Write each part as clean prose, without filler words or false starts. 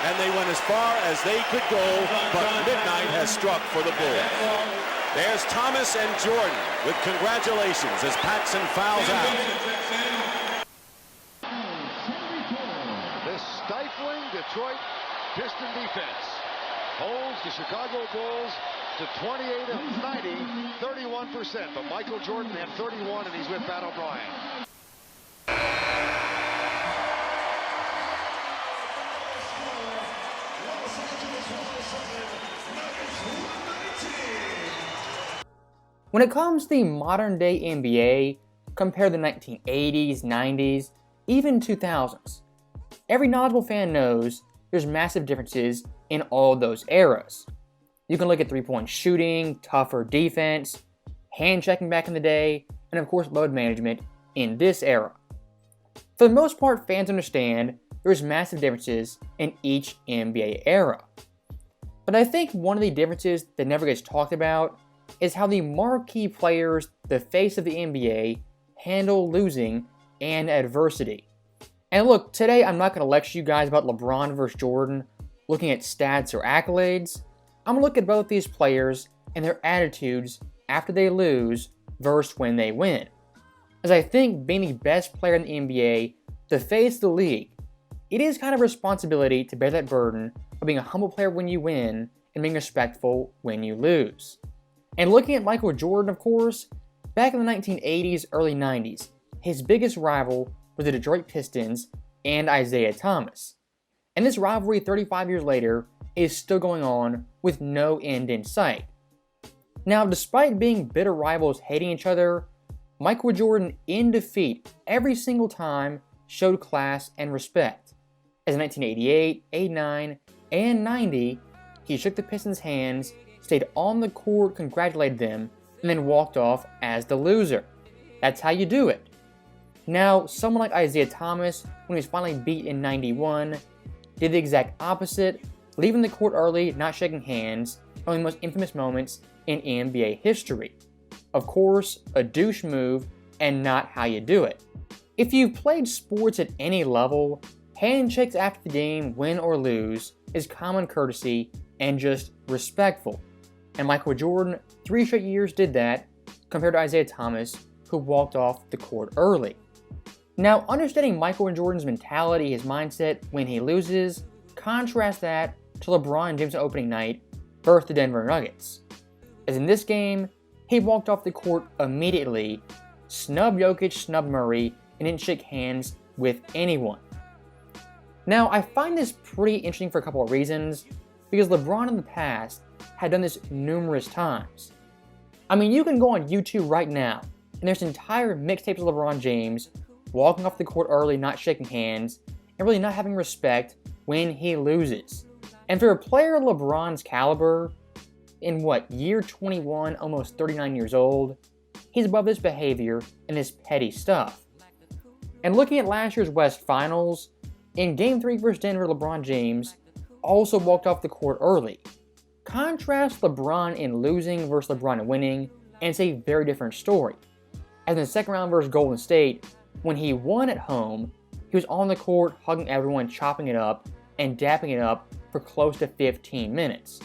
and they went as far as they could go, but midnight has struck for the Bulls. There's Thomas and Jordan with congratulations as Paxson fouls out. This stifling Detroit Piston defense holds the Chicago Bulls to 28 of 90, 31%. But Michael Jordan had 31, and he's with Pat O'Brien. When it comes to the modern day NBA, compare the 1980s, 90s, even 2000s. Every knowledgeable fan knows there's massive differences in all those eras. You can look at three-point shooting, tougher defense, hand checking back in the day, and of course load management in this era. For the most part, fans understand there's massive differences in each NBA era. But I think one of the differences that never gets talked about is how the marquee players, the face of the NBA, handle losing and adversity. And look, today I'm not going to lecture you guys about LeBron versus Jordan, looking at stats or accolades. I'm going to look at both these players and their attitudes after they lose versus when they win. As I think being the best player in the NBA, the face of the league, it is kind of a responsibility to bear that burden of being a humble player when you win and being respectful when you lose. And looking at Michael Jordan, of course, back in the 1980s, early 90s, his biggest rival was the Detroit Pistons and Isaiah Thomas. And this rivalry 35 years later is still going on with no end in sight. Now, despite being bitter rivals hating each other, Michael Jordan in defeat every single time showed class and respect. As in 1988, 89, and 90, he shook the Pistons' hands, stayed on the court, congratulated them, and then walked off as the loser. That's how you do it. Now, someone like Isaiah Thomas, when he was finally beat in 91, did the exact opposite, leaving the court early, not shaking hands, one of the most infamous moments in NBA history. Of course, a douche move, and not how you do it. If you've played sports at any level, handshakes after the game, win or lose, is common courtesy and just respectful. And Michael Jordan, 3 straight years did that, compared to Isaiah Thomas, who walked off the court early. Now, understanding Michael Jordan's mentality, his mindset when he loses, contrast that to LeBron James' opening night versus the Denver Nuggets. As in this game, he walked off the court immediately, snubbed Jokic, snubbed Murray, and didn't shake hands with anyone. Now, I find this pretty interesting for a couple of reasons, because LeBron in the past had done this numerous times. I mean, you can go on YouTube right now, and there's entire mixtapes of LeBron James walking off the court early, not shaking hands, and really not having respect when he loses. And for a player of LeBron's caliber, in year 21, almost 39 years old, he's above this behavior and this petty stuff. And looking at last year's West Finals, in Game 3 versus Denver, LeBron James also walked off the court early. Contrast LeBron in losing versus LeBron in winning, and it's a very different story. As in the second round versus Golden State, when he won at home, he was on the court hugging everyone, chopping it up, and dapping it up for close to 15 minutes.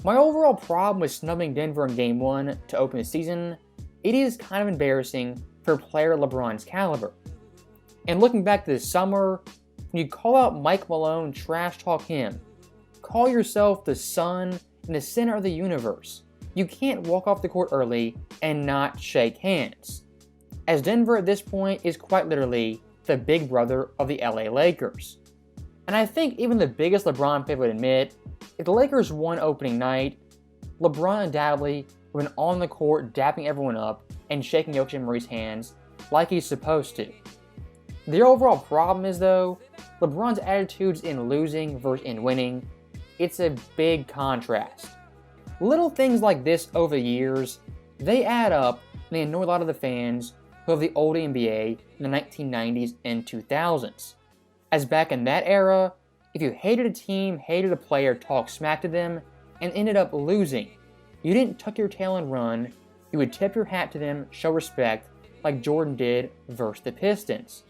My overall problem with snubbing Denver in Game 1 to open the season, it is kind of embarrassing for a player of LeBron's caliber. And looking back to this summer, when you call out Mike Malone, trash talk him, call yourself the sun in the center of the universe, you can't walk off the court early and not shake hands. As Denver at this point is quite literally the big brother of the LA Lakers. And I think even the biggest LeBron fan would admit, if the Lakers won opening night, LeBron undoubtedly would have been on the court dapping everyone up and shaking Jokic and Murray's hands like he's supposed to. The overall problem is though, LeBron's attitudes in losing versus in winning, it's a big contrast. Little things like this over the years, they add up and they annoy a lot of the fans who have the old NBA in the 1990s and 2000s. As back in that era, if you hated a team, hated a player, talked smack to them, and ended up losing, you didn't tuck your tail and run, you would tip your hat to them, show respect, like Jordan did versus the Pistons.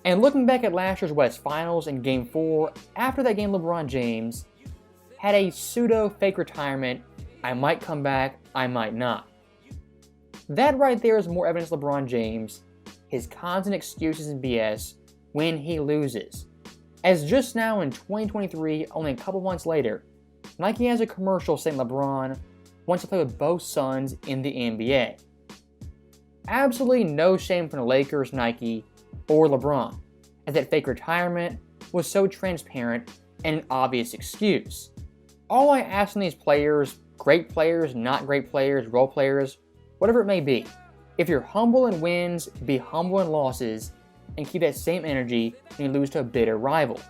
And looking back at last year's West Finals in Game 4, after that game LeBron James had a pseudo-fake retirement, I might come back, I might not. That right there is more evidence LeBron James, his constant excuses and BS when he loses. As just now in 2023, only a couple months later, Nike has a commercial saying LeBron wants to play with both sons in the NBA. Absolutely no shame from the Lakers, Nike, or LeBron, as that fake retirement was so transparent and an obvious excuse. All I ask from these players, great players, not great players, role players, whatever it may be, if you're humble in wins, be humble in losses, and keep that same energy when you lose to a bitter rival.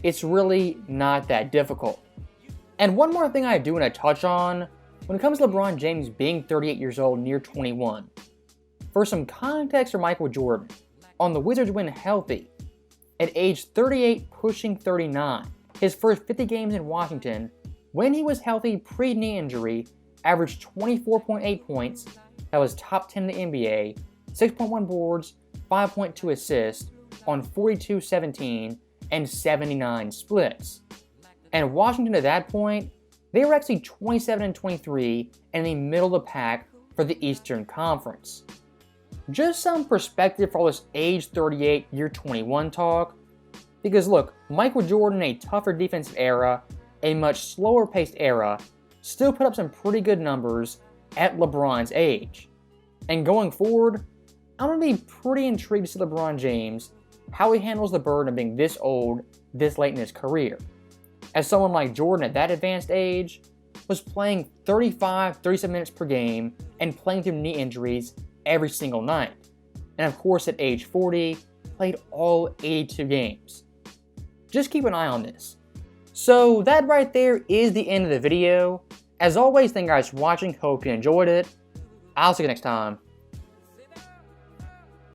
It's really not that difficult. And one more thing I do want to touch on when it comes to LeBron James being 38 years old, near 21. For some context for Michael Jordan, on the Wizards when healthy, at age 38 pushing 39, his first 50 games in Washington, when he was healthy pre-knee injury, averaged 24.8 points, that was top 10 in the NBA, 6.1 boards, 5.2 assists on 42-17 and 79 splits. And Washington at that point, they were actually 27-23 and in the middle of the pack for the Eastern Conference. Just some perspective for all this age 38, year 21 talk. Because look, Michael Jordan in a tougher defensive era, a much slower paced era, still put up some pretty good numbers at LeBron's age. And going forward, I'm going to be pretty intrigued to see LeBron James, how he handles the burden of being this old, this late in his career. As someone like Jordan at that advanced age was playing 35-37 minutes per game and playing through knee injuries every single night. And of course at age 40, played all 82 games. Just keep an eye on this. So that right there is the end of the video. As always, thank you guys for watching, hope you enjoyed it. I'll see you next time.